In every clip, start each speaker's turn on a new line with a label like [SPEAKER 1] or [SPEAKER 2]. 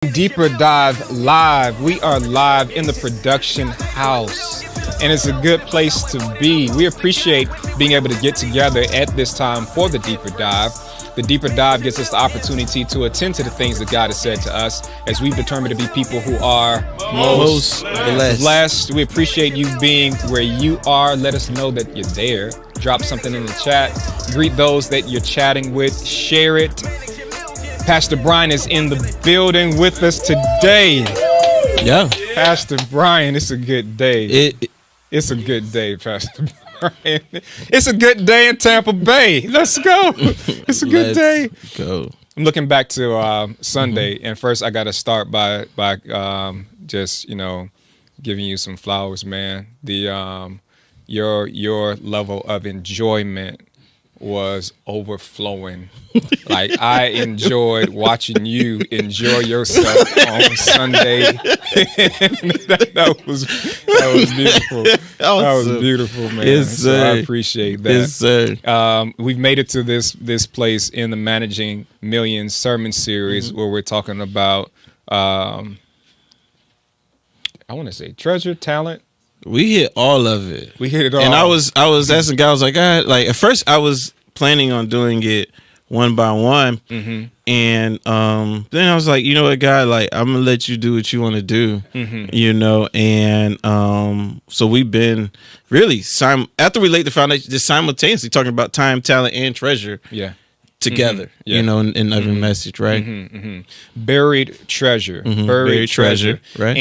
[SPEAKER 1] Deeper Dive Live. We are live in the production house, and it's a good place to be. We appreciate being able to get together at this time for the Deeper Dive. The Deeper Dive gives us the opportunity to attend to the things that God has said to us as we've determined to be people who are most blessed. We appreciate you being where you are. Let us know that you're there. Drop something in the chat. Greet those that you're chatting with. Share it. Pastor Brian is in the building with us today.
[SPEAKER 2] Yeah.
[SPEAKER 1] Pastor Brian, it's a good day. It's a good day, Pastor Brian. It's a good day in Tampa Bay. Let's go. It's a good day.
[SPEAKER 2] Go.
[SPEAKER 1] I'm looking back to Sunday, and first I got to start by just giving you some flowers, man. The your level of enjoyment was overflowing. Like, I enjoyed watching you enjoy yourself on Sunday. that was beautiful. That was beautiful, man.
[SPEAKER 2] Yes,
[SPEAKER 1] so I appreciate that.
[SPEAKER 2] Yes, sir.
[SPEAKER 1] We've made it to this place in the Managing Millions sermon series where we're talking about I want to say treasure, talent.
[SPEAKER 2] We hit all of it.
[SPEAKER 1] We hit it all.
[SPEAKER 2] And I was asking God, I was like, at first I was planning on doing it one by one. And then I was like, you know what, God, like, I'm gonna let you do what you want to do. And so we've been really after we laid the foundation, just simultaneously talking about time, talent, and treasure.
[SPEAKER 1] Yeah.
[SPEAKER 2] Together, in every message, right?
[SPEAKER 1] Buried treasure, buried treasure,
[SPEAKER 2] right?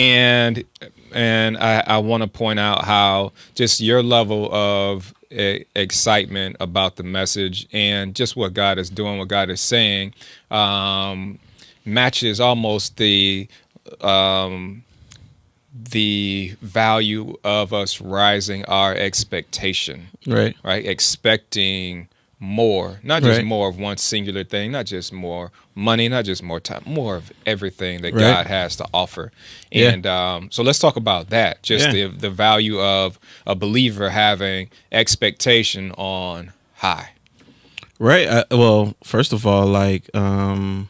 [SPEAKER 1] And I want to point out how just your level of excitement about the message and just what God is doing, what God is saying, matches almost the value of us rising our expectation,
[SPEAKER 2] right?
[SPEAKER 1] Expecting more, not just more of one singular thing, not just more money, not just more time, more of everything that God has to offer. And so let's talk about that, just the value of a believer having expectation on high.
[SPEAKER 2] Right. Well, first of all, like the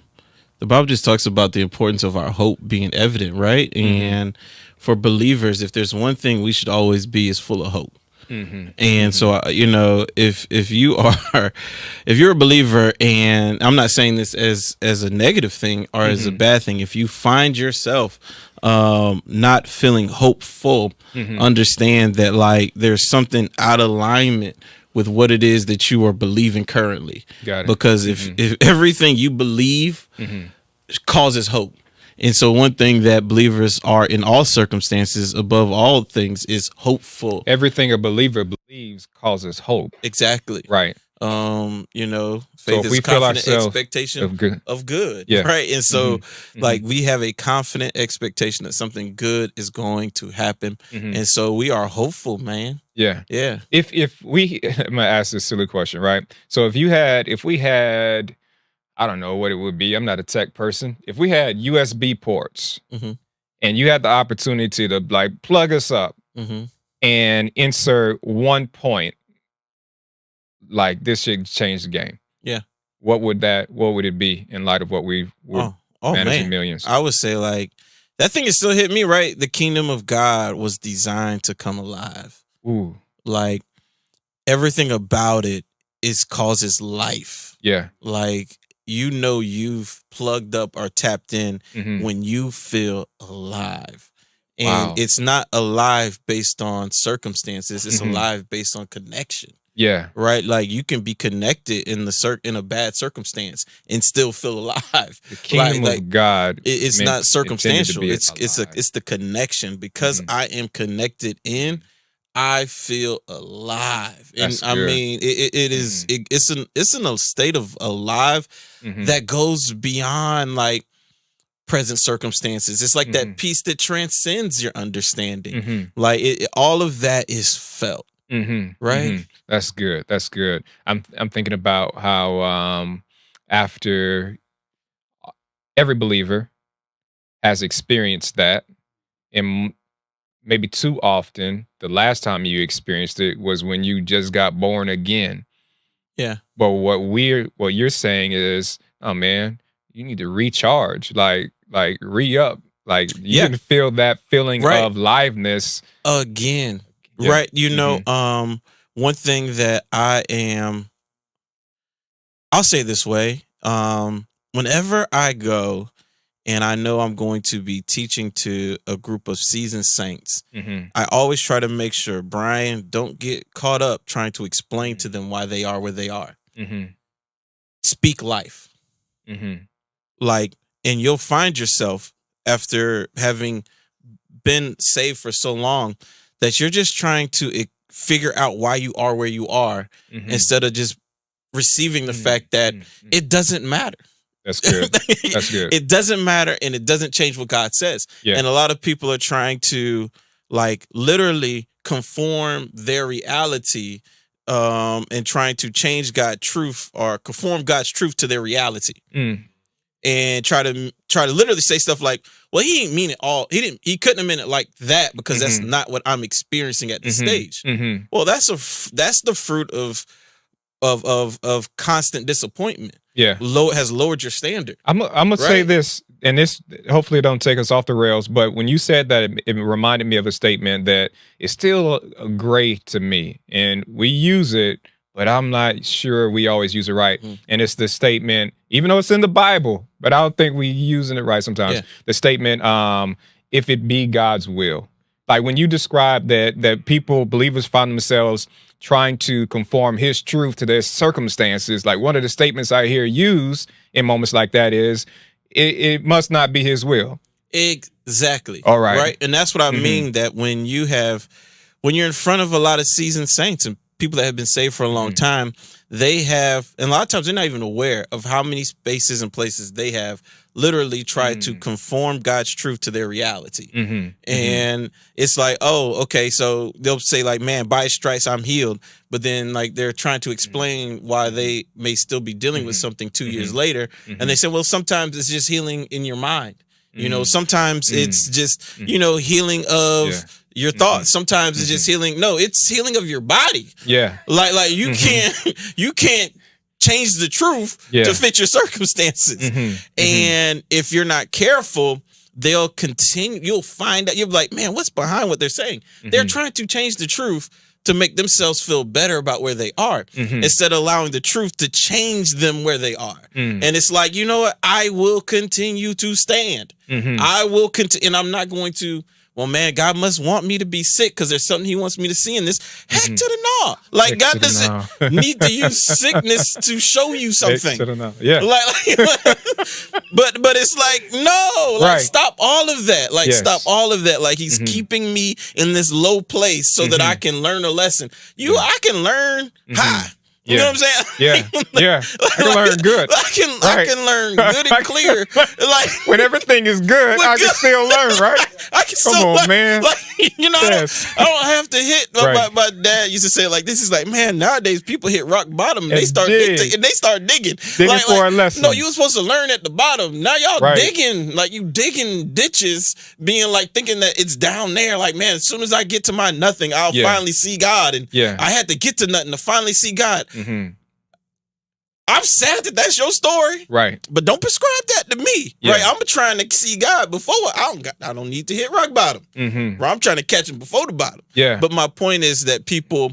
[SPEAKER 2] Bible just talks about the importance of our hope being evident, right? And for believers, if there's one thing we should always be, is full of hope. And so, if you're a believer, and I'm not saying this as a negative thing or as a bad thing, if you find yourself not feeling hopeful, understand that, like, there's something out of alignment with what it is that you are believing currently.
[SPEAKER 1] Got it.
[SPEAKER 2] Because if everything you believe causes hope. And so one thing that believers are in all circumstances, above all things, is hopeful.
[SPEAKER 1] Everything a believer believes causes hope.
[SPEAKER 2] Exactly.
[SPEAKER 1] Right.
[SPEAKER 2] Faith
[SPEAKER 1] so
[SPEAKER 2] is confident expectation
[SPEAKER 1] of
[SPEAKER 2] good.
[SPEAKER 1] Yeah.
[SPEAKER 2] Right. And so like we have a confident expectation that something good is going to happen. And so we are hopeful, man.
[SPEAKER 1] Yeah.
[SPEAKER 2] Yeah.
[SPEAKER 1] If we I'm gonna ask this silly question, right? So if we had I don't know what it would be. I'm not a tech person. If we had USB ports and you had the opportunity to, like, plug us up and insert one point, like, this should change the game.
[SPEAKER 2] Yeah.
[SPEAKER 1] What would it be in light of what we're managing millions?
[SPEAKER 2] I would say, like, that thing is still hit me, right? The kingdom of God was designed to come alive.
[SPEAKER 1] Ooh.
[SPEAKER 2] Like, everything about it causes life.
[SPEAKER 1] Yeah.
[SPEAKER 2] Like, you've plugged up or tapped in when you feel alive. And it's not alive based on circumstances. It's alive based on connection.
[SPEAKER 1] Yeah.
[SPEAKER 2] Right? Like, you can be connected in a bad circumstance and still feel alive.
[SPEAKER 1] The kingdom of God.
[SPEAKER 2] It's not circumstantial. It's the connection. Because I am connected in, I feel alive. And I mean, it's in a state of alive that goes beyond, like, present circumstances. It's like that peace that transcends your understanding. Like, all of that is felt. Right?
[SPEAKER 1] That's good. That's good. I'm thinking about how after every believer has experienced that, and maybe too often, the last time you experienced it was when you just got born again.
[SPEAKER 2] Yeah.
[SPEAKER 1] But what you're saying is, oh man, you need to recharge. Like, like re-up. Like you
[SPEAKER 2] Yeah.
[SPEAKER 1] can feel that feeling
[SPEAKER 2] Right.
[SPEAKER 1] of liveness.
[SPEAKER 2] Again.
[SPEAKER 1] Yeah.
[SPEAKER 2] Right. You know, one thing that I'll say this way. Whenever I go and I know I'm going to be teaching to a group of seasoned saints, I always try to make sure, Brian, don't get caught up trying to explain to them why they are where they are. Speak life. Like, and you'll find yourself after having been saved for so long that you're just trying to figure out why you are where you are instead of just receiving the fact that it doesn't matter.
[SPEAKER 1] That's good. That's good.
[SPEAKER 2] It doesn't matter, and it doesn't change what God says.
[SPEAKER 1] Yeah.
[SPEAKER 2] And a lot of people are trying to like literally conform their reality and trying to change God's truth or conform God's truth to their reality. And try to literally say stuff like, well, he didn't mean it all. He couldn't have meant it like that because that's not what I'm experiencing at this stage. Well, that's the fruit of constant disappointment.
[SPEAKER 1] Yeah.
[SPEAKER 2] Has lowered your standard.
[SPEAKER 1] I'm gonna say this, and this hopefully don't take us off the rails, but when you said that, it reminded me of a statement that is still gray to me, and we use it, but I'm not sure we always use it right. And it's the statement, even though it's in the Bible, but I don't think we using it right sometimes. Yeah. The statement, if it be God's will. Like when you describe that people, believers find themselves trying to conform his truth to their circumstances, like one of the statements I hear used in moments like that is, it must not be his will.
[SPEAKER 2] Exactly.
[SPEAKER 1] All right.
[SPEAKER 2] Right. And that's what I mean, that when you're in front of a lot of seasoned saints and people that have been saved for a long time, they have, and a lot of times they're not even aware of how many spaces and places they have literally tried to conform God's truth to their reality. And it's like, oh, okay, so they'll say like, man, by his stripes I'm healed. But then like they're trying to explain why they may still be dealing with something 2 years later. And they say, well, sometimes it's just healing in your mind. You know, sometimes it's just, you know, healing of your thoughts. Sometimes it's just healing. No, it's healing of your body. Yeah. Like you can't change the truth to fit your circumstances. And if you're not careful, they'll continue. You'll find out. You'll be like, man, what's behind what they're saying? They're trying to change the truth to make themselves feel better about where they are instead of allowing the truth to change them where they are. And it's like, you know what? I will continue to stand. I will continue, and I'm not going to, well, man, God must want me to be sick because there's something he wants me to see in this. Heck to the no. Like,
[SPEAKER 1] Heck
[SPEAKER 2] God doesn't need to use sickness to show you something.
[SPEAKER 1] Heck to the no. Yeah.
[SPEAKER 2] But it's like, no, like stop all of that. Like stop all of that. Like he's keeping me in this low place so that I can learn a lesson. I can learn high. You know what I'm saying?
[SPEAKER 1] Yeah. I can learn good.
[SPEAKER 2] I can learn good and clear. Like
[SPEAKER 1] when everything is good, I can still learn, right?
[SPEAKER 2] I can
[SPEAKER 1] Come on, man.
[SPEAKER 2] Like, you know, I don't have to hit. My dad used to say like, this is like, man, nowadays people hit rock bottom and they start digging.
[SPEAKER 1] Digging for a lesson.
[SPEAKER 2] No, you were supposed to learn at the bottom. Now y'all digging, like you digging ditches, being like thinking that it's down there. Like, man, as soon as I get to my nothing, I'll finally see God. And I had to get to nothing to finally see God. I'm sad that that's your story, right? But don't prescribe that to me, right? I'm trying to see God before I don't need to hit rock bottom. Right? I'm trying to catch him before the bottom. Yeah. But my point is that people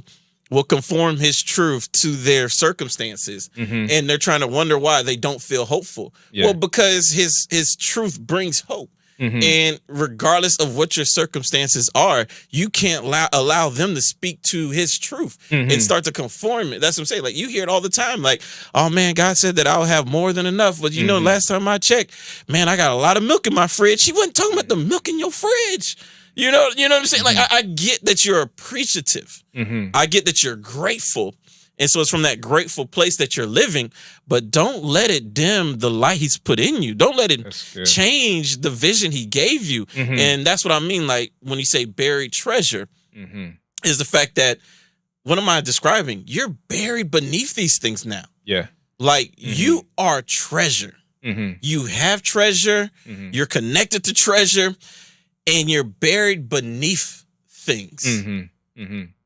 [SPEAKER 2] will conform his truth to their circumstances, and they're trying to wonder why they don't feel hopeful. Well, because his truth brings hope. And regardless of what your circumstances are, you can't allow them to speak to his truth and start to conform it. That's what I'm saying. Like you hear it all the time. Like, oh man, God said that I'll have more than enough. But you know, last time I checked, man, I got a lot of milk in my fridge. He wasn't talking about the milk in your fridge. You know what I'm saying? Like I get that you're appreciative. I get that you're grateful. And so it's from that grateful place that you're living, but don't let it dim the light he's put in you. Don't let it change the vision he gave you. And that's what I mean. Like when you say buried treasure is the fact that, what am I describing? You're buried beneath these things now. Yeah. Like you are treasure. You have treasure. You're connected to treasure and you're buried beneath things.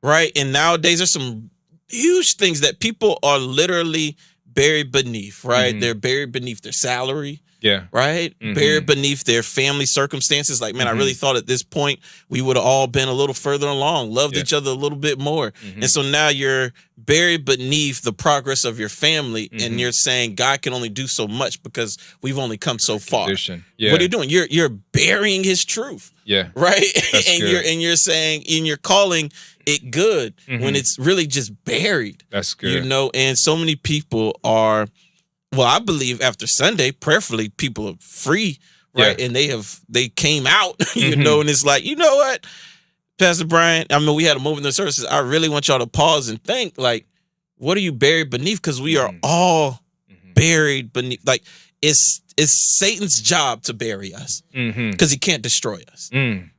[SPEAKER 2] Right. And nowadays there's some huge things that people are literally buried beneath, right? They're buried beneath their salary.
[SPEAKER 1] Yeah.
[SPEAKER 2] Right? Buried beneath their family circumstances. Like, man, I really thought at this point we would have all been a little further along, loved each other a little bit more. And so now you're buried beneath the progress of your family, and you're saying God can only do so much because we've only come so far.
[SPEAKER 1] Yeah.
[SPEAKER 2] What are you doing? You're burying his truth.
[SPEAKER 1] Yeah.
[SPEAKER 2] Right?
[SPEAKER 1] That's
[SPEAKER 2] and
[SPEAKER 1] good.
[SPEAKER 2] you're saying, and you're calling it good when it's really just buried.
[SPEAKER 1] That's good.
[SPEAKER 2] You know, and so many people are, well, I believe after Sunday, prayerfully, people are free, right?
[SPEAKER 1] Yeah.
[SPEAKER 2] And they came out, you know, and it's like, you know what, Pastor Brian, I mean, we had a moment in the services. I really want y'all to pause and think, like, what are you buried beneath? Because we are all buried beneath. Like, it's Satan's job to bury us because he can't destroy us,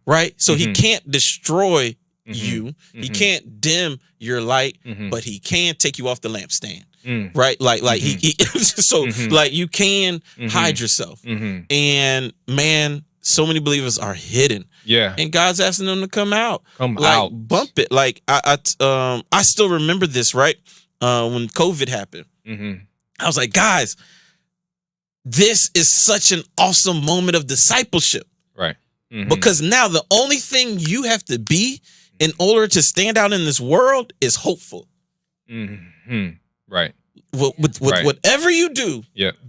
[SPEAKER 2] right? So he can't destroy you. He can't dim your light, but he can take you off the lampstand. Right, like he so like you can hide yourself, and man, so many believers are hidden, and God's asking them to come out, bump it. Like I still remember this, right? When COVID happened, I was like, guys, this is such an awesome moment of discipleship,
[SPEAKER 1] right?
[SPEAKER 2] Because now the only thing you have to be in order to stand out in this world is hopeful.
[SPEAKER 1] Right.
[SPEAKER 2] With whatever you do,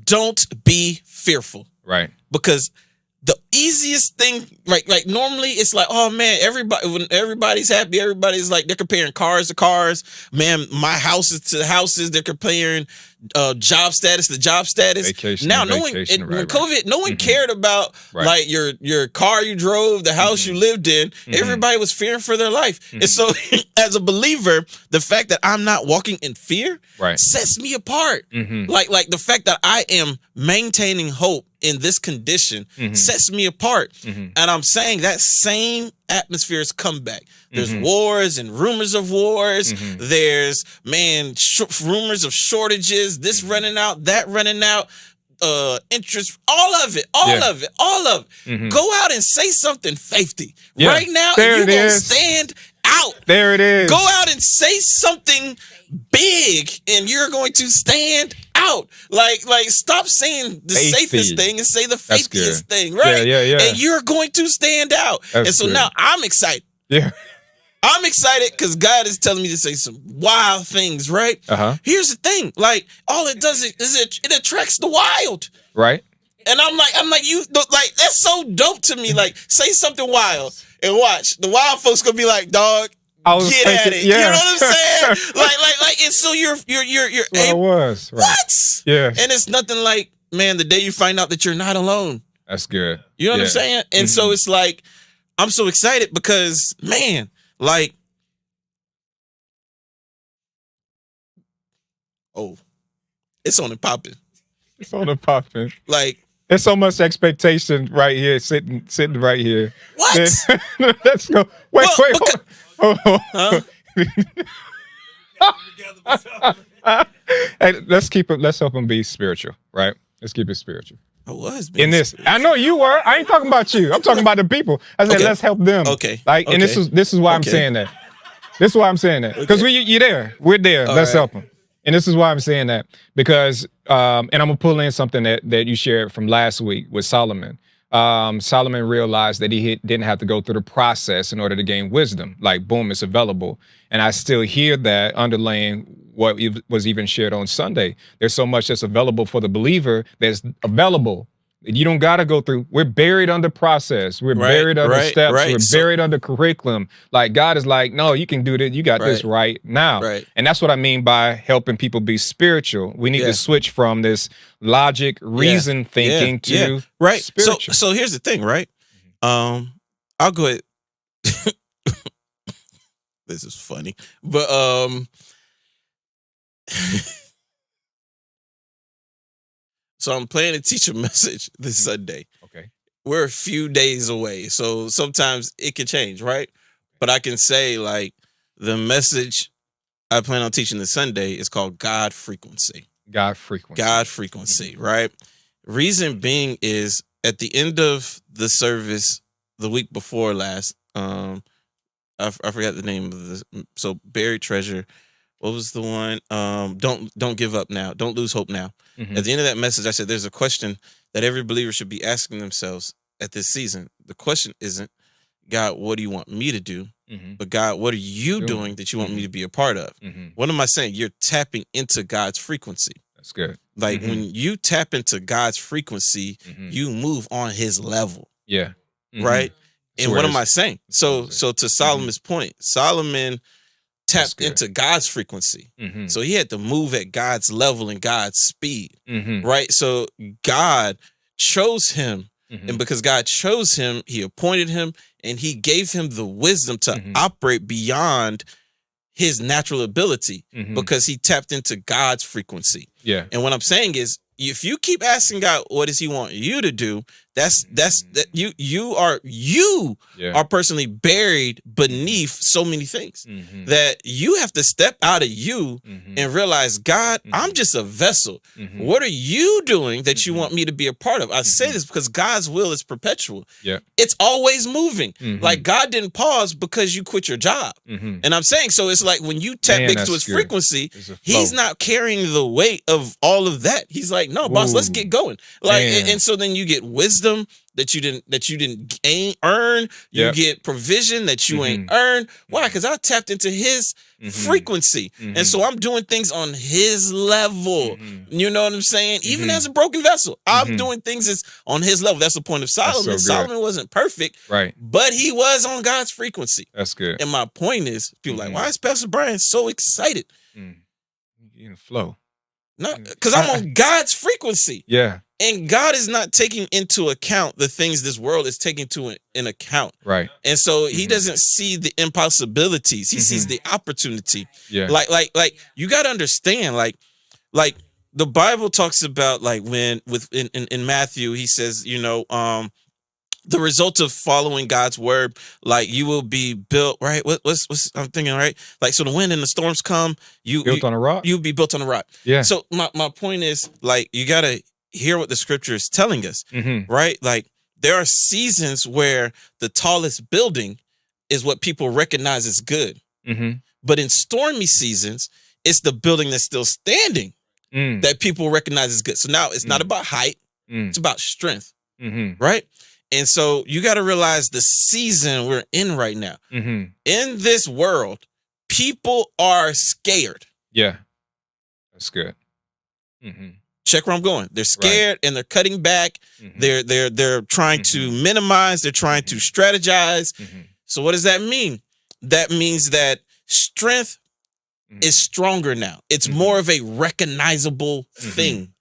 [SPEAKER 2] don't be fearful.
[SPEAKER 1] Right.
[SPEAKER 2] Because the easiest thing, like normally it's like, oh man, when everybody's happy, everybody's like, they're comparing cars to cars. Man, my houses to houses. They're comparing job status to job status.
[SPEAKER 1] Vacation
[SPEAKER 2] now,
[SPEAKER 1] when
[SPEAKER 2] COVID, no one cared about like your car you drove, the house you lived in. Everybody was fearing for their life. And so as a believer, the fact that I'm not walking in fear sets me apart. Like the fact that I am maintaining hope in this condition sets me apart. And I'm saying that same atmosphere has come back. There's wars and rumors of wars. There's, man, rumors of shortages, this running out, that running out, interest, all of it. Go out and say something faithful. Right now, you're going to stand out.
[SPEAKER 1] There it is.
[SPEAKER 2] Go out and say something big, and you're going to stand out. Like stop saying the safest thing and say the faithiest thing, right?
[SPEAKER 1] Yeah.
[SPEAKER 2] And you're going to stand out.
[SPEAKER 1] That's good.
[SPEAKER 2] Now I'm excited.
[SPEAKER 1] Yeah.
[SPEAKER 2] I'm excited because God is telling me to say some wild things, right? Here's the thing. Like, all it does is it attracts the wild.
[SPEAKER 1] Right.
[SPEAKER 2] And I'm like, you like, that's so dope to me. Like, say something wild and watch. The wild folks gonna be like, dog, get at it. You know what I'm saying? like, and so you're able.
[SPEAKER 1] Was right.
[SPEAKER 2] What?
[SPEAKER 1] Yeah.
[SPEAKER 2] And it's nothing like, man, the day you find out that you're not alone.
[SPEAKER 1] That's good.
[SPEAKER 2] You know what I'm saying? And so it's like, I'm so excited because, man, like, oh, it's on and popping.
[SPEAKER 1] It's on and popping.
[SPEAKER 2] Like,
[SPEAKER 1] there's so much expectation right here, sitting right here.
[SPEAKER 2] What?
[SPEAKER 1] Let's go. Wait. Hey, let's help him be spiritual, right? Let's keep it spiritual.
[SPEAKER 2] I was
[SPEAKER 1] in this. Spiritual. I know you were. I ain't talking about you. I'm talking about the people. I said, let's help them.
[SPEAKER 2] Okay.
[SPEAKER 1] Like, and this is why I'm saying that. This is why I'm saying that. Because you're there. We're there. Let's help them. And this is why I'm saying that. Because, and I'm going to pull in something that you shared from last week with Solomon. Solomon realized that he didn't have to go through the process in order to gain wisdom. Like, boom, it's available. And I still hear that underlaying what was even shared on Sunday. There's so much that's available for the believer that's available. You don't got to go through. We're buried under process. We're buried under steps. We're buried under curriculum. Like, God is like, no, you can do this. You got this right now. And that's what I mean by helping people be spiritual. We need to switch from this logic, reason thinking to spiritual.
[SPEAKER 2] So here's the thing, right? I'll go ahead. This is funny, but so I'm planning to teach a message this Sunday.
[SPEAKER 1] Okay.
[SPEAKER 2] We're a few days away, so sometimes it can change, right? But I can say, like, the message I plan on teaching this Sunday is called God Frequency.
[SPEAKER 1] God Frequency.
[SPEAKER 2] God Frequency, right? Reason being is at the end of the service the week before last, I forgot the name of this. So Buried Treasure what was the one? Don't give up now. Don't lose hope now.
[SPEAKER 1] Mhm.
[SPEAKER 2] At the end of that message, I said there's a question that every believer should be asking themselves at this season. The question isn't, God, what do you want me to do?
[SPEAKER 1] Mhm.
[SPEAKER 2] But God, what are you doing that you want me to be a part of? What am I saying? You're tapping into God's frequency.
[SPEAKER 1] That's good.
[SPEAKER 2] Like when you tap into God's frequency, you move on his level.
[SPEAKER 1] Yeah.
[SPEAKER 2] Right?
[SPEAKER 1] So
[SPEAKER 2] And what am
[SPEAKER 1] whereas-
[SPEAKER 2] I saying? So to Solomon's point, Solomon tapped
[SPEAKER 1] good.
[SPEAKER 2] into God's frequency. So he had to move at God's level and God's speed. Right? So God chose him. And because God chose him, he appointed him and he gave him the wisdom to operate beyond his natural ability because he tapped into God's frequency.
[SPEAKER 1] Yeah.
[SPEAKER 2] And what I'm saying is, if you keep asking God, what does he want you to do? That's that you are personally buried beneath so many things that you have to step out of you and realize, God, I'm just a vessel. What are you doing that you want me to be a part of? I say this because God's will is perpetual.
[SPEAKER 1] Yeah.
[SPEAKER 2] It's always moving. Like God didn't pause because you quit your job. And I'm saying, so it's like when you tap
[SPEAKER 1] Man,
[SPEAKER 2] into
[SPEAKER 1] that's
[SPEAKER 2] his
[SPEAKER 1] good.
[SPEAKER 2] frequency,
[SPEAKER 1] There's a flow.
[SPEAKER 2] he's not carrying the weight of all of that. He's like, no, boss, let's get going. Like,
[SPEAKER 1] Man.
[SPEAKER 2] and so then you get wisdom that you didn't earn. You
[SPEAKER 1] Yep.
[SPEAKER 2] get provision that you ain't earned. Why? Because I tapped into his frequency. And so I'm doing things on his level. You know what I'm saying? Even as a broken vessel, I'm doing things that's on his level. That's the point of Solomon.
[SPEAKER 1] so good.
[SPEAKER 2] Solomon wasn't perfect,
[SPEAKER 1] Right.
[SPEAKER 2] but he was on God's frequency.
[SPEAKER 1] That's good.
[SPEAKER 2] And my point is, people are like, why is Pastor Brian so excited?
[SPEAKER 1] You in the flow.
[SPEAKER 2] No, because I'm on God's frequency.
[SPEAKER 1] Yeah.
[SPEAKER 2] And God is not taking into account the things this world is taking in account.
[SPEAKER 1] Right.
[SPEAKER 2] And so he doesn't see the impossibilities. He sees the opportunity.
[SPEAKER 1] Yeah.
[SPEAKER 2] Like you got to understand, like the Bible talks about, like, when in Matthew, he says, the result of following God's word, like, you will be built, right? What's I'm thinking, right? Like, so the wind and the storms come,
[SPEAKER 1] Built on a rock?
[SPEAKER 2] you'll be built on a rock.
[SPEAKER 1] Yeah.
[SPEAKER 2] So my point is, like, you got to hear what the scripture is telling us, right? Like, there are seasons where the tallest building is what people recognize as good. But in stormy seasons, it's the building that's still standing that people recognize as good. So now it's not about height, it's about strength, right? And so you got to realize the season we're in right now. In this world, people are scared.
[SPEAKER 1] Yeah. That's good.
[SPEAKER 2] Check where I'm going. They're scared and they're cutting back. They're trying to minimize. They're trying to strategize. So what does that mean? That means that strength is stronger now. It's more of a recognizable thing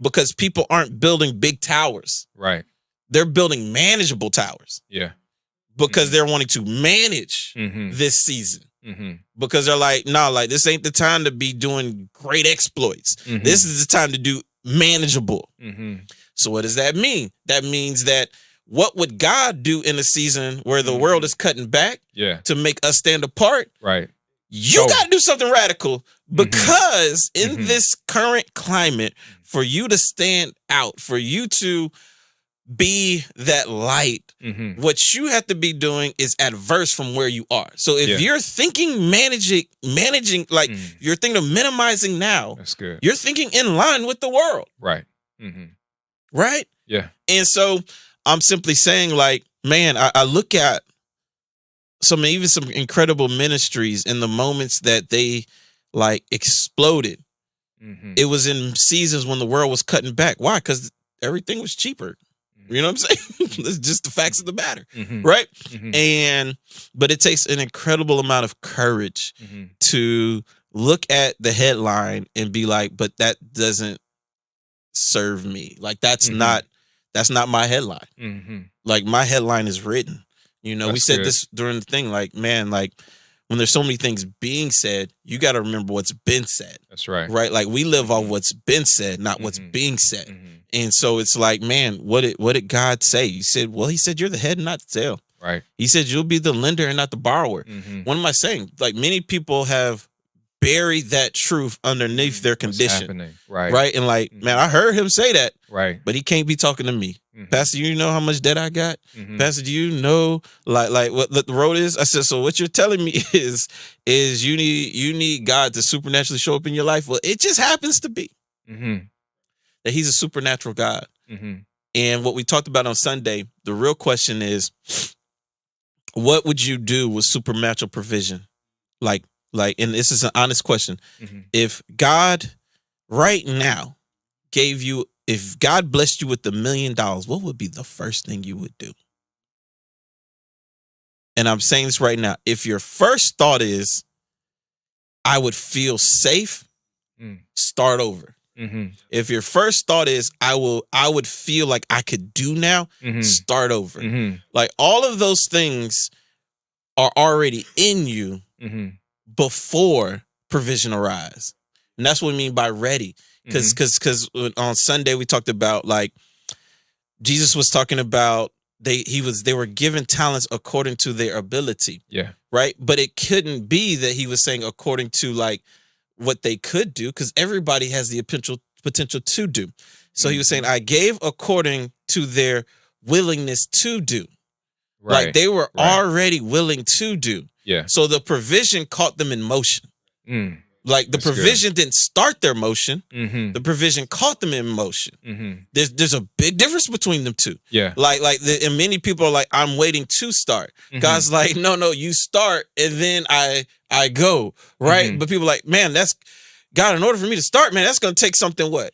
[SPEAKER 2] because people aren't building big towers.
[SPEAKER 1] Right.
[SPEAKER 2] They're building manageable towers.
[SPEAKER 1] Yeah.
[SPEAKER 2] Because they're wanting to manage this season. Because they're like, no, like, this ain't the time to be doing great exploits. This is the time to do manageable. So what does that mean? That means that what would God do in a season where the world is cutting back to make us stand apart?
[SPEAKER 1] Right.
[SPEAKER 2] You got to do something radical because in this current climate, for you to stand out, for you to be that light, what you have to be doing is adverse from where you are. So if you're thinking managing, like, you're thinking of minimizing now,
[SPEAKER 1] That's good.
[SPEAKER 2] you're thinking in line with the world.
[SPEAKER 1] Right.
[SPEAKER 2] Right?
[SPEAKER 1] Yeah.
[SPEAKER 2] And so I'm simply saying, like, man, I look at some incredible ministries in the moments that they, like, exploded. It was in seasons when the world was cutting back. Why? Because everything was cheaper. You know what I'm saying? That's just the facts of the matter, right? But it takes an incredible amount of courage to look at the headline and be like, but that doesn't serve me. Like, that's not my headline. Like, my headline is written. We
[SPEAKER 1] That's
[SPEAKER 2] said
[SPEAKER 1] good.
[SPEAKER 2] this during the thing, like, man, like, when there's so many things being said, you got to remember what's been said.
[SPEAKER 1] That's right.
[SPEAKER 2] Right? Like, we live off what's been said, not what's being said. And so it's like, man, what did God say? He said you're the head and not the tail.
[SPEAKER 1] Right.
[SPEAKER 2] He said you'll be the lender and not the borrower. What am I saying? Like, many people have bury that truth underneath their condition.
[SPEAKER 1] Happening. Right.
[SPEAKER 2] Right. And like, man, I heard him say that.
[SPEAKER 1] Right.
[SPEAKER 2] But he can't be talking to me. Pastor, you know how much debt I got? Pastor, do you know like what the road is? I said, so what you're telling me is you need God to supernaturally show up in your life. Well, it just happens to be that he's a supernatural God. And what we talked about on Sunday, the real question is, what would you do with supernatural provision? Like, and this is an honest question. If God right now if God blessed you with $1 million, what would be the first thing you would do? And I'm saying this right now. If your first thought is, I would feel safe, start over. If your first thought is, I would feel like I could do now, start over. Like all of those things are already in you before provision arrives. And that's what we mean by ready. Because on Sunday we talked about like Jesus was talking about they were given talents according to their ability. Yeah. Right. But it couldn't be that he was saying according to like what they could do, because everybody has the potential to do. So he was saying, I gave according to their willingness to do. Right. Like they were already willing to do. Yeah. So the provision caught them in motion. Like the provision didn't start their motion. The provision caught them in motion. There's a big difference between them two. Yeah. And many people are like, I'm waiting to start. God's like, no, you start and then I go. Right. But people are like, man, that's God, in order for me to start, man, that's going to take something what?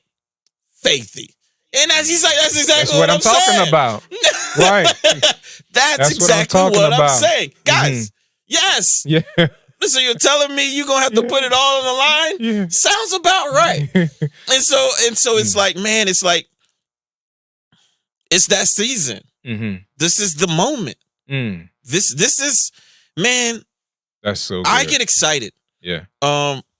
[SPEAKER 2] Faithy. And that's exactly what I'm talking about. Right. That's exactly what I'm saying. Guys, yes. Yeah. So you're telling me you're going to have to put it all on the line? Yeah. Sounds about right. and so it's like, man, it's like, it's that season. This is the moment. This is, man. That's so good. I get excited. Yeah.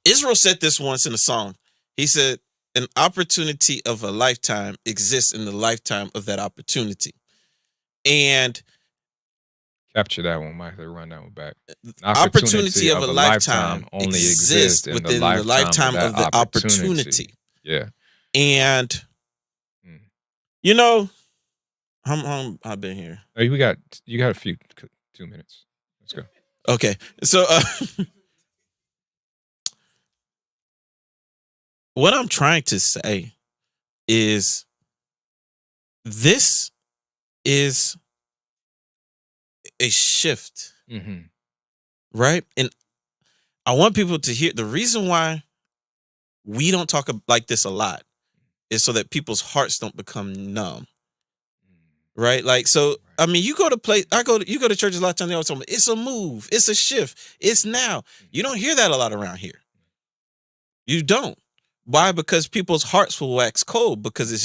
[SPEAKER 2] Israel said this once in a song. He said, an opportunity of a lifetime exists in the lifetime of that opportunity. And
[SPEAKER 1] capture that one. Might have to run that one back.
[SPEAKER 2] Opportunity of a lifetime only exists within the lifetime of the opportunity. Yeah. And you know, I've been here.
[SPEAKER 1] Oh, you got a few 2 minutes. Let's go.
[SPEAKER 2] Okay. So what I'm trying to say is this is a shift, right? And I want people to hear the reason why we don't talk like this a lot is so that people's hearts don't become numb, right? Like, so, I mean, you go to churches a lot of times, they always tell me, it's a move, it's a shift, it's now. You don't hear that a lot around here. You don't. Why? Because people's hearts will wax cold because it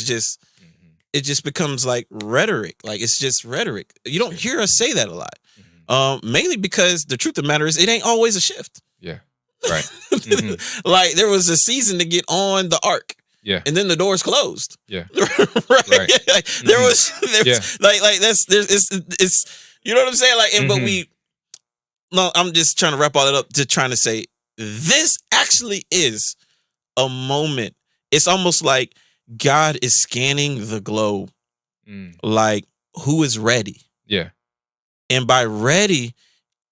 [SPEAKER 2] just becomes like rhetoric. Like it's just rhetoric. You don't hear us say that a lot. Mainly because the truth of the matter is it ain't always a shift. Yeah. Right. Like there was a season to get on the ark. Yeah. And then the doors closed. Yeah. Right. Like, there was like it's you know what I'm saying? Like, I'm just trying to wrap all that up to trying to say this actually is a moment. It's almost like God is scanning the globe. Like, who is ready? Yeah. And by ready,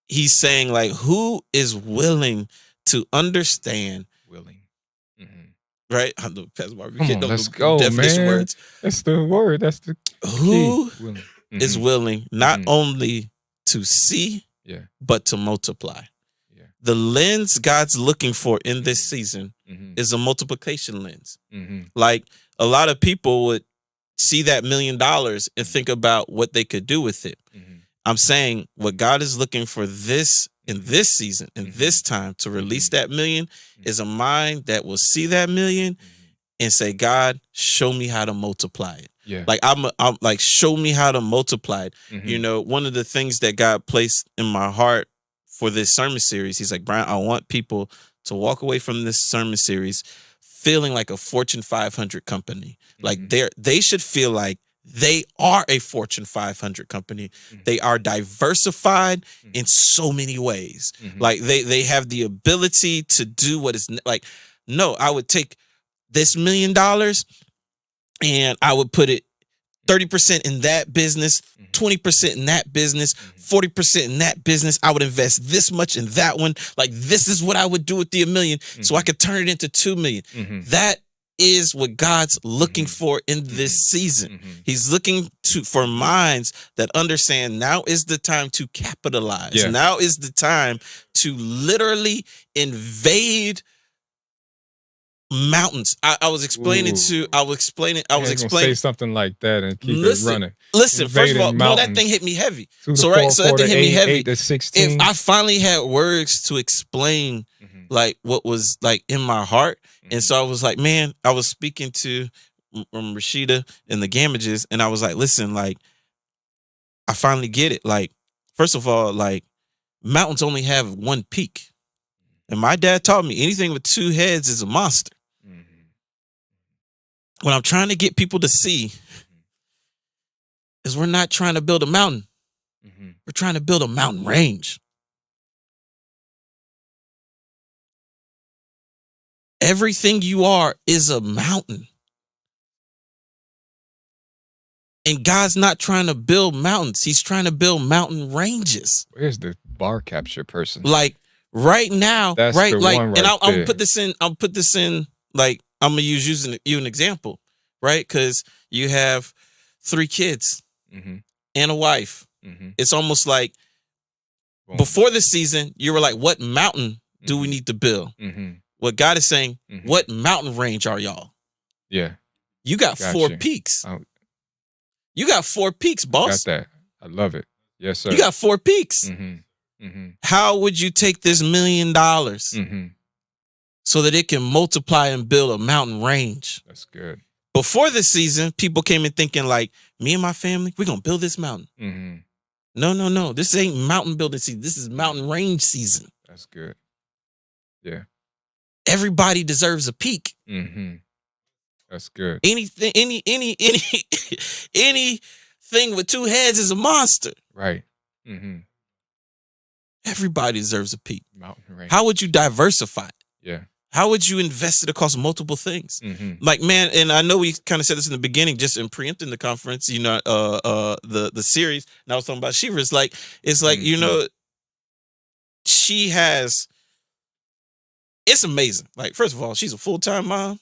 [SPEAKER 2] he's saying, like, who is willing to understand? Willing. Right? I know, Pastor Mark,
[SPEAKER 1] let's go, definition man. Words. That's the word. That's the
[SPEAKER 2] who willing. Is willing not only to see, but to multiply. The lens God's looking for in this season is a multiplication lens. Like a lot of people would see that $1 million and think about what they could do with it. I'm saying what God is looking for this in this season, in this time to release that $1 million is a mind that will see that $1 million and say, God, show me how to multiply it. Yeah. Like I'm like, show me how to multiply it. You know, one of the things that God placed in my heart for this sermon series, he's like, Brian, I want people to walk away from this sermon series feeling like a Fortune 500 company. Like they should feel like they are a Fortune 500 company.
[SPEAKER 1] Mhm.
[SPEAKER 2] They are diversified
[SPEAKER 1] Mhm.
[SPEAKER 2] in so many ways.
[SPEAKER 1] Mhm.
[SPEAKER 2] Like they have the ability to do what is like, no, I would take this $1 million and I would put it 30% in that business, 20% in that business, 40% in that business. I would invest this much in that one. Like, this is what I would do with the $1 million, so I could turn it into 2 million. That is what God's looking for in this season. He's looking for minds that understand now is the time to capitalize.
[SPEAKER 1] Yeah.
[SPEAKER 2] Now is the time to literally invade mountains. I was explaining
[SPEAKER 1] Say something like that and keep it running.
[SPEAKER 2] Listen, first of all,
[SPEAKER 1] Invading
[SPEAKER 2] that
[SPEAKER 1] mountains.
[SPEAKER 2] thing hit me heavy.
[SPEAKER 1] 2 to
[SPEAKER 2] So
[SPEAKER 1] 4,
[SPEAKER 2] so that
[SPEAKER 1] 4 to
[SPEAKER 2] thing hit me
[SPEAKER 1] 8,
[SPEAKER 2] heavy.
[SPEAKER 1] 8 to 16.
[SPEAKER 2] If I finally had words to explain like what was like in my heart, and so I was like, man, I was speaking to Rashida and the Gamages, and I was like, listen, like, I finally get it. Like, first of all, like, mountains only have one peak, and my dad taught me anything with 2 heads is a monster. What I'm trying to get people to see is we're not trying to build a mountain. We're trying to build a mountain range. Everything you are is a mountain. And God's not trying to build mountains. He's trying to build mountain ranges.
[SPEAKER 1] Where's the bar capture person?
[SPEAKER 2] Like right now,
[SPEAKER 1] That's
[SPEAKER 2] right?
[SPEAKER 1] the
[SPEAKER 2] Like,
[SPEAKER 1] one right
[SPEAKER 2] and I'll
[SPEAKER 1] there.
[SPEAKER 2] put this in. I'll put this in. Like, I'm gonna using you an example, right? Because you have 3 kids and a wife. It's almost like before the season, you were like, "What mountain do we need to build?" What God is saying, what mountain range are y'all?
[SPEAKER 1] Yeah.
[SPEAKER 2] You got 4 peaks. You got 4 peaks, boss.
[SPEAKER 1] Got that. I love it. Yes, sir.
[SPEAKER 2] You got 4 peaks. How would you take this $1 million so that it can multiply and build a mountain range?
[SPEAKER 1] That's good.
[SPEAKER 2] Before the season, people came in thinking like, me and my family, we're going to build this mountain. No. This ain't mountain building season. This is mountain range season.
[SPEAKER 1] That's good. Yeah.
[SPEAKER 2] Everybody deserves a peak.
[SPEAKER 1] That's good.
[SPEAKER 2] Anything with 2 heads is a monster.
[SPEAKER 1] Right.
[SPEAKER 2] Everybody deserves a peak.
[SPEAKER 1] Mountain range.
[SPEAKER 2] How would you diversify it?
[SPEAKER 1] Yeah.
[SPEAKER 2] How would you invest it across multiple things? Like, man, and I know we kind of said this in the beginning, just in preempting the conference, you know, the series. And I was talking about Shiva. It's like, you know, she has, it's amazing. Like, first of all, she's a full-time mom.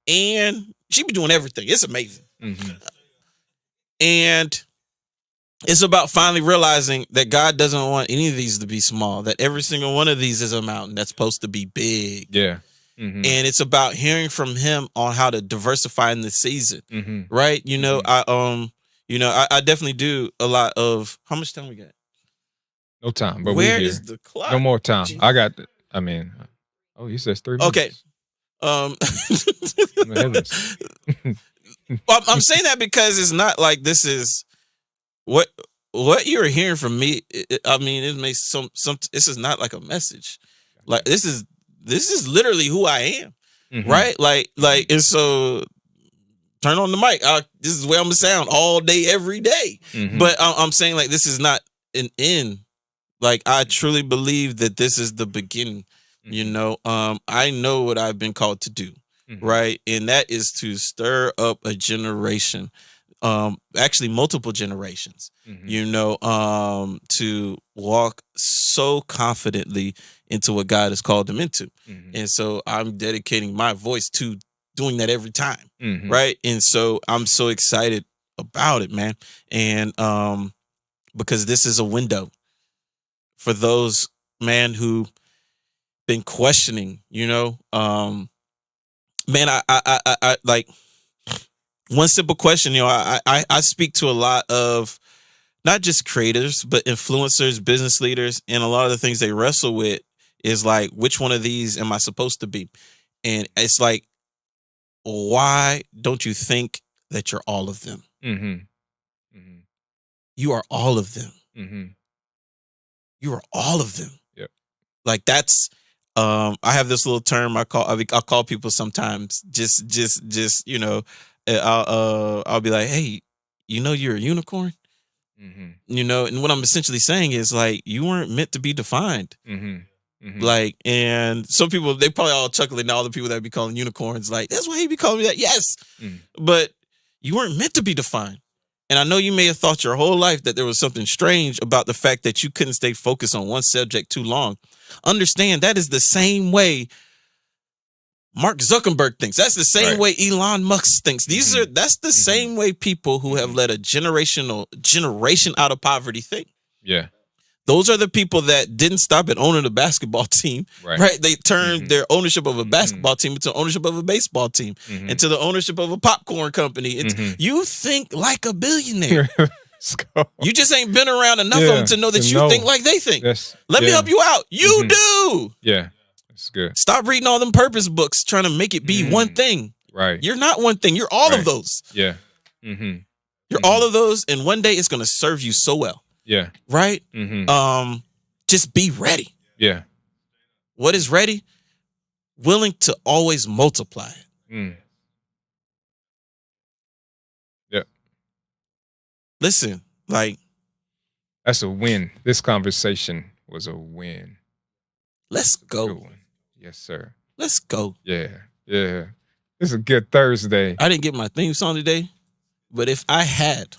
[SPEAKER 2] And she be doing everything. It's amazing. And it's about finally realizing that God doesn't want any of these to be small, that every single one of these is a mountain that's supposed to be big.
[SPEAKER 1] Yeah.
[SPEAKER 2] And it's about hearing from him on how to diversify in the season. Right? You know, I definitely do a lot of, how much time we got?
[SPEAKER 1] No time, but
[SPEAKER 2] where
[SPEAKER 1] we here.
[SPEAKER 2] is the clock?
[SPEAKER 1] No more time.
[SPEAKER 2] Jeez.
[SPEAKER 1] I got he says 3 minutes.
[SPEAKER 2] Okay. Well, I'm saying that because it's not like this is what you're hearing from me. I mean, it makes some. This is not like a message. Like this is literally who I am, right? Like, and so turn on the mic. This is where I'm gonna sound all day, every day. But I'm saying like this is not an end. Like I truly believe that this is the beginning. You know, I know what I've been called to do. Right. And that is to stir up a generation, actually multiple generations, you know, to walk so confidently into what God has called them into. And so I'm dedicating my voice to doing that every time. Right. And so I'm so excited about it, man. And because this is a window for those, man, who been questioning, you know, man, I like one simple question. You know, I speak to a lot of not just creators, but influencers, business leaders, and a lot of the things they wrestle with is like, which one of these am I supposed to be? And it's like, why don't you think that you're all of them? You are all of them. You are all of them.
[SPEAKER 1] Yep.
[SPEAKER 2] Like that's. I have this little term I'll call people sometimes. Just you know, I'll be like, hey, you know you're a unicorn?
[SPEAKER 1] Mm-hmm.
[SPEAKER 2] You know, and what I'm essentially saying is like you weren't meant to be defined.
[SPEAKER 1] Mm-hmm. Mm-hmm.
[SPEAKER 2] Like, and some people, they probably all chuckling now, all the people that be calling unicorns, like, that's why he be calling me that. Yes. But you weren't meant to be defined. And I know you may have thought your whole life that there was something strange about the fact that you couldn't stay focused on one subject too long. Understand that is the same way Mark Zuckerberg thinks. That's the same way Elon Musk thinks. That's the same way people who have led a generation out of poverty think.
[SPEAKER 1] Yeah.
[SPEAKER 2] Those are the people that didn't stop at owning a basketball team, right? They turned their ownership of a basketball team into ownership of a baseball team, into the ownership of a popcorn company. You think like a billionaire. You just ain't been around enough of them to know that you think like they think. Let me help you out. You do.
[SPEAKER 1] Yeah, that's good.
[SPEAKER 2] Stop reading all them purpose books trying to make it be one thing.
[SPEAKER 1] Right.
[SPEAKER 2] You're not one thing. You're all of those.
[SPEAKER 1] Yeah.
[SPEAKER 2] You're all of those, and one day it's going to serve you so well.
[SPEAKER 1] Yeah.
[SPEAKER 2] Right? Just be ready.
[SPEAKER 1] Yeah.
[SPEAKER 2] What is ready? Willing to always multiply it.
[SPEAKER 1] Yeah.
[SPEAKER 2] Listen, like.
[SPEAKER 1] That's a win. This conversation was a win.
[SPEAKER 2] Let's go.
[SPEAKER 1] Yes, sir.
[SPEAKER 2] Let's go.
[SPEAKER 1] Yeah. Yeah. This is a good Thursday.
[SPEAKER 2] I didn't get my theme song today, but if I had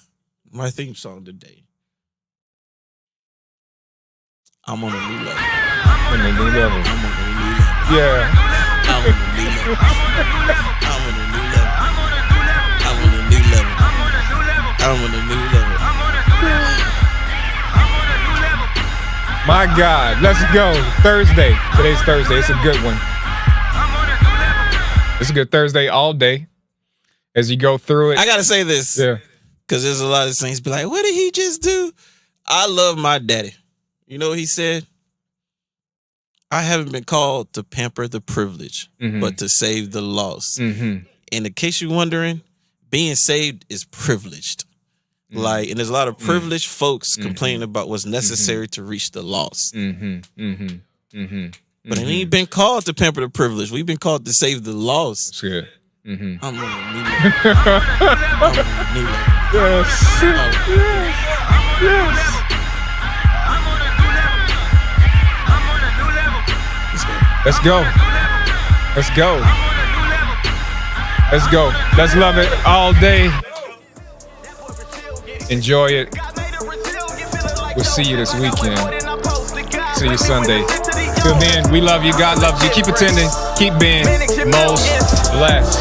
[SPEAKER 2] my theme song today, I'm on a new level.
[SPEAKER 1] On a new level.
[SPEAKER 2] I'm on a new level.
[SPEAKER 1] Yeah.
[SPEAKER 2] I'm on a new level. I'm on a new level. I'm on a new level. I'm on a new level.
[SPEAKER 1] My God, let's go. Thursday. Today's Thursday. It's a good one. It's a good Thursday all day as you go through it.
[SPEAKER 2] I got to say this.
[SPEAKER 1] Yeah.
[SPEAKER 2] Because there's a lot of things be like, what did he just do? I love my daddy. You know what he said? I haven't been called to pamper the privilege, but to save the lost. And in case you're wondering, being saved is privileged. Like, and there's a lot of privileged folks complaining about what's necessary to reach the lost. But it ain't been called to pamper the privilege. We've been called to save the lost.
[SPEAKER 1] That's good.
[SPEAKER 2] I'm on a new level. I'm on a new level.
[SPEAKER 1] Yes. Yes. Let's go. Let's go. Let's go. Let's love it all day. Enjoy it. We'll see you this weekend. See you Sunday. Till then, we love you. God loves you. Keep attending. Keep being most blessed.